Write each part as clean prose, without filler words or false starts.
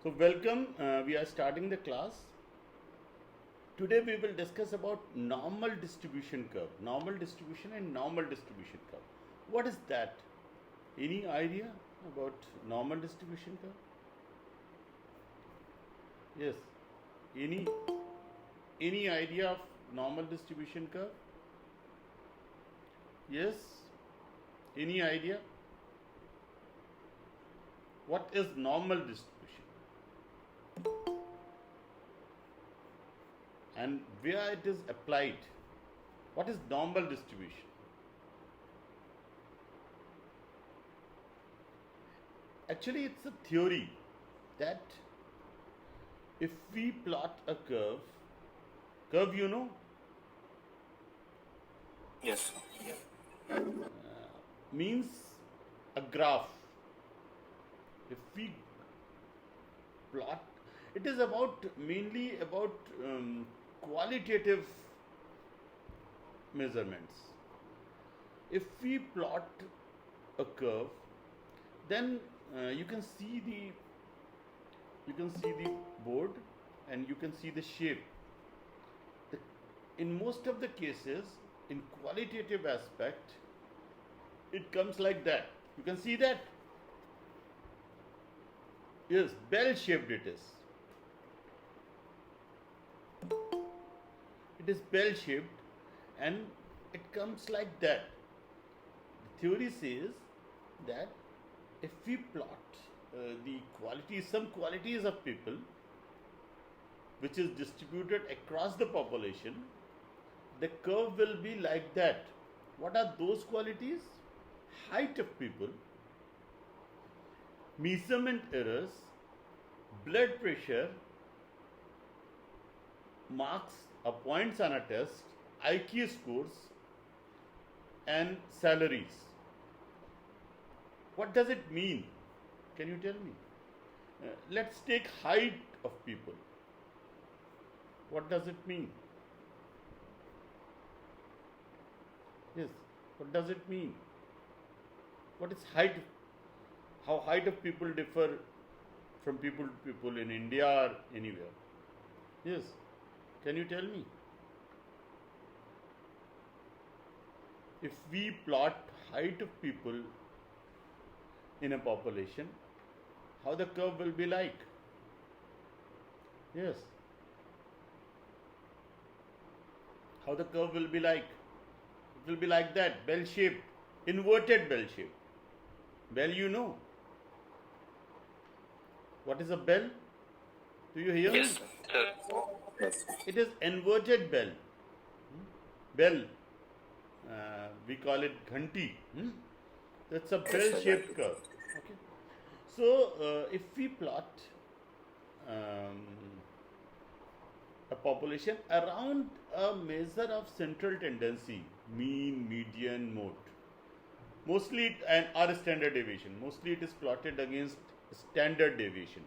So welcome, we are starting the class. Today we will discuss about normal distribution curve, normal distribution and normal distribution curve. What is that? Any idea about normal distribution curve? Yes. Any idea of normal distribution curve? Yes. Any idea? What is normal distribution? And where it is applied? What is normal distribution? Actually, it's a theory that if we plot a curve you know, Yes. means a graph. If we plot, it is mainly about qualitative measurements. If we plot a curve, then you can see the board and you can see the shape. In most of the cases, in qualitative aspect, it comes like that. You can see that. Yes, bell shaped it is. It is bell shaped and it comes like that. The theory says that if we plot some qualities of people which is distributed across the population, the curve will be like that. What are those qualities? Height of people, measurement errors, blood pressure, marks or points on a test, IQ scores, and salaries. What does it mean? Can you tell me? Let's take height of people. What does it mean? Yes, what does it mean? What is height? How height of people differ from people to people in India or anywhere? Yes, can you tell me? If we plot height of people in a population, how the curve will be like? Yes. How the curve will be like? It will be like that, bell shaped, inverted bell shaped. Bell, you know. What is a bell? Do you hear Yes, me? sir. Yes. It is inverted bell. Bell. We call it ghanti. That's a bell-shaped curve. Okay. So, if we plot a population around a measure of central tendency, mean, median, mode, mostly or standard deviation. Mostly it is plotted against standard deviation.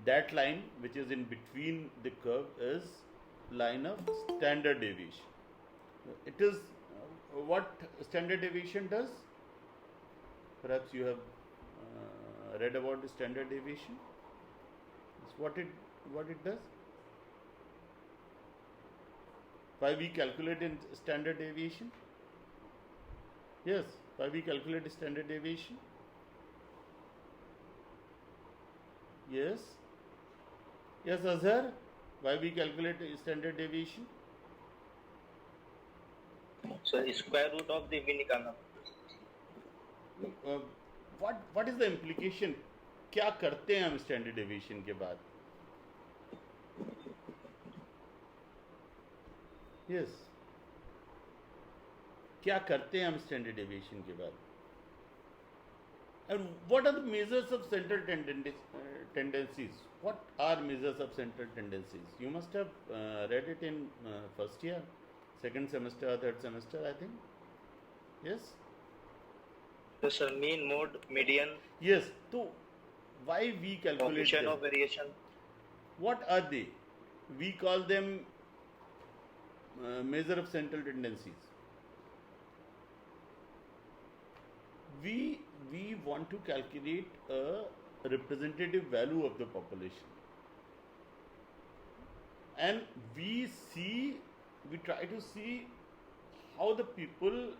That line which is in between the curve is line of standard deviation. It is what standard deviation does. Perhaps you have read about the standard deviation. It's what it does. Why we calculate in standard deviation? Yes, why we calculate standard deviation? Yes. Yes, Azhar, why we calculate standard deviation? So square root of the mean निकालना. What is the implication? क्या करते हैं हम standard deviation के बाद? Yes. क्या करते हैं हम standard deviation के बाद? And what are the measures of central tendencies? What are measures of central tendencies? You must have read it in first year, second semester, third semester, I think. Yes? So sir, mean, mode, median, Yes. So, why we calculate coefficient them? of variation. What are they? We call them measure of central tendencies. We want to calculate a representative value of the population. And we try to see how the people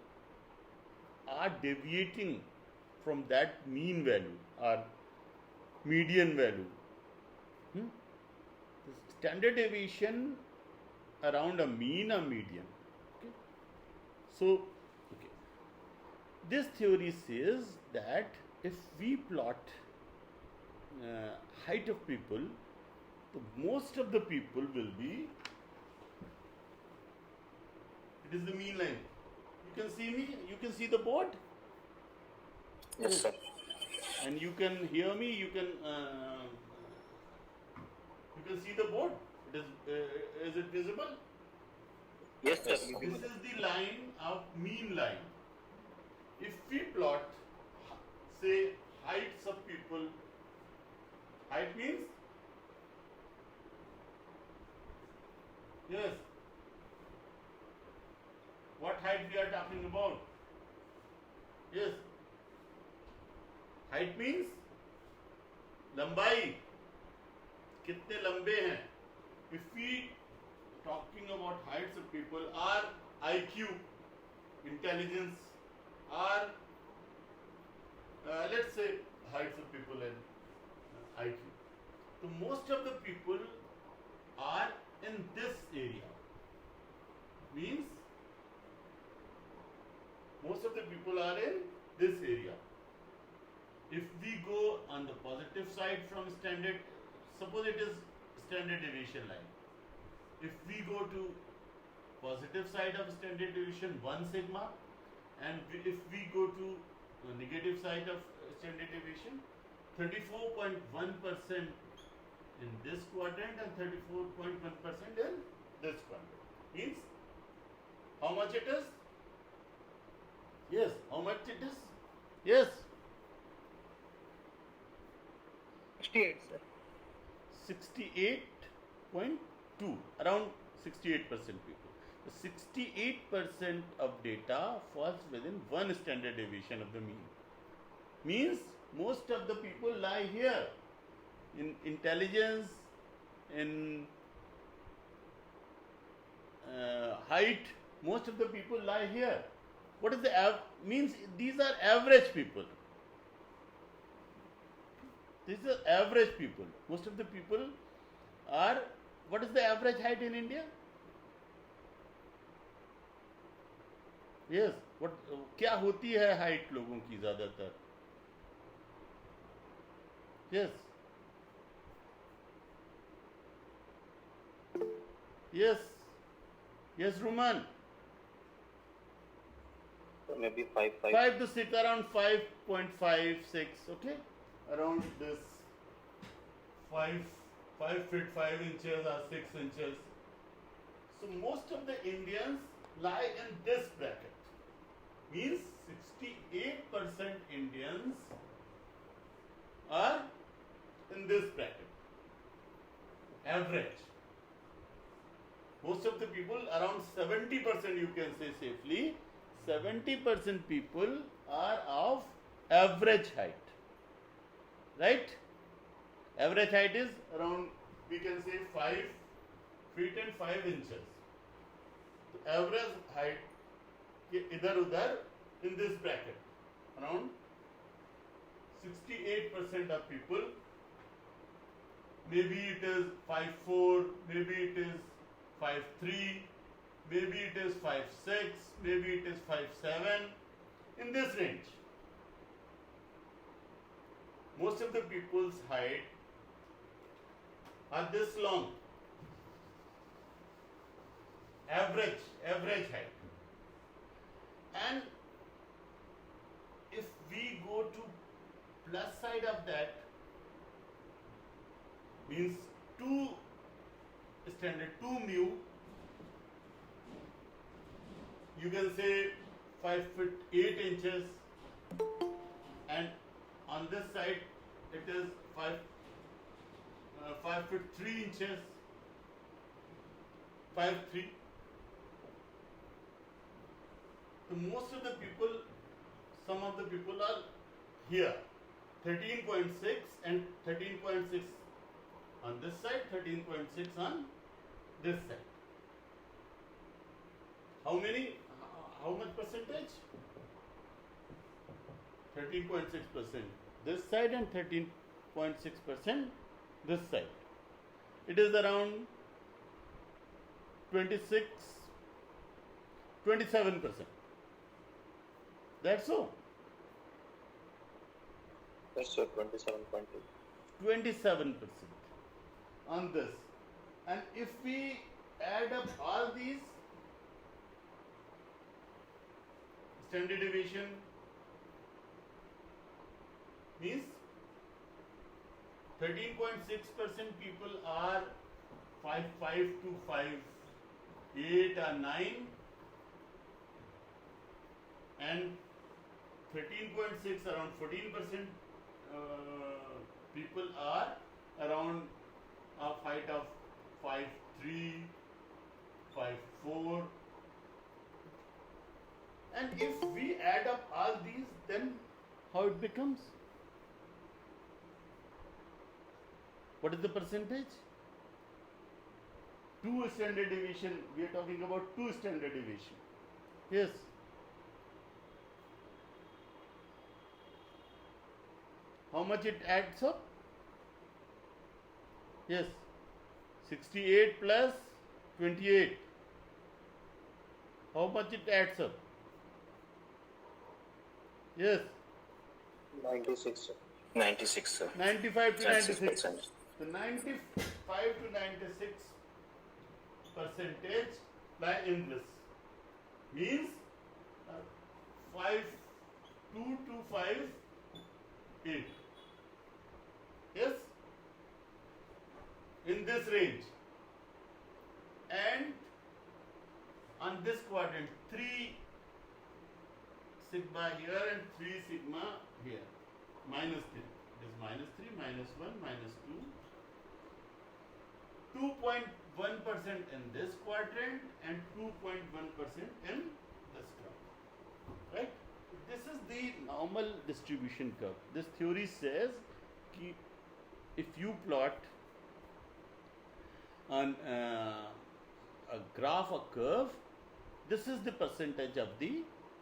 are deviating from that mean value or median value. The standard deviation around a mean or median. Okay. So, okay. This theory says that if we plot height of people, most of the people will be, it is the mean line. You can see me, you can see the board, Yes, sir. and you can hear me, you can see the board. Is it visible? Yes, sir. This is the line of mean line. If we plot, say, heights of people, height means, yes, what height we are talking about? Yes, height means लंबाई, कितने लंबे हैं. If we talking about heights of people, or IQ, intelligence, or let's say heights of people and IQ. So most of the people are in this area. Means most of the people are in this area. If we go on the positive side from standard, suppose it is standard deviation line. If we go to positive side of standard deviation 1 sigma, and if we go to negative side of standard deviation, 34.1% in this quadrant and 34.1% in this quadrant. Means how much it is? Yes, how much it is? Yes, 68, sir. 68.2, around 68% people. The 68% of data falls within one standard deviation of the mean. Means most of the people lie here. In intelligence, in height, most of the people lie here. What is the means? These are average people. These are average people. Most of the people are. What is the average height in India? Yes. What? क्या होती है height लोगों की ज़्यादातर? Yes. Yes. Yes, Ruman. Maybe 5. 5 to 6, around 5.56, okay? Around this 5 feet 5 inches or 6 inches. So most of the Indians lie in this bracket. Means 68% Indians are in this bracket. Average. Most of the people, around 70%, you can say safely, 70% people are of average height. Right? Average height is around, we can say 5 feet and 5 inches. So average height, idhar udhar in this bracket, around 68% of people, maybe it is 5'4", maybe it is 5'3", maybe it is 5'6", maybe it is 5'7", in this range. Most of the people's height are this long. Average height. And if we go to plus side of that, means 2 standard 2 mu, you can say 5 feet 8 inches, and on this side it is 5 feet 3 inches, 5'3". So most of the people, some of the people are here. 13.6 and 13.6 on this side, 13.6 on this side. How much percentage? 13.6% this side and 13.6% this side. It is around 27%. That's so. Yes, sir. 27.2. 27% on this. And if we add up all these, standard deviation means 13.6% people are 5.5 to 5.8 or 9, and 13.6 around 14% people are around a height of 5.3, 5.4. And if we add up all these, then how it becomes? What is the percentage? 2 standard deviation. We are talking about 2 standard deviation. Yes. How much it adds up? Yes. 68 plus 28. How much it adds up? Yes. 96, sir. 96, sir. 95 to 96. 96%. The 95 to 96 percentage lie in this. Means 5.2 to 5.8. Yes? In this range. And on this quadrant, 3 sigma here and 3 sigma here. Minus 3. It is minus 3, minus 1, minus 2. 2.1% in this quadrant and 2.1% in this quadrant. Right? This is the normal distribution curve. This theory says that if you plot on a graph, a curve, this is the percentage of the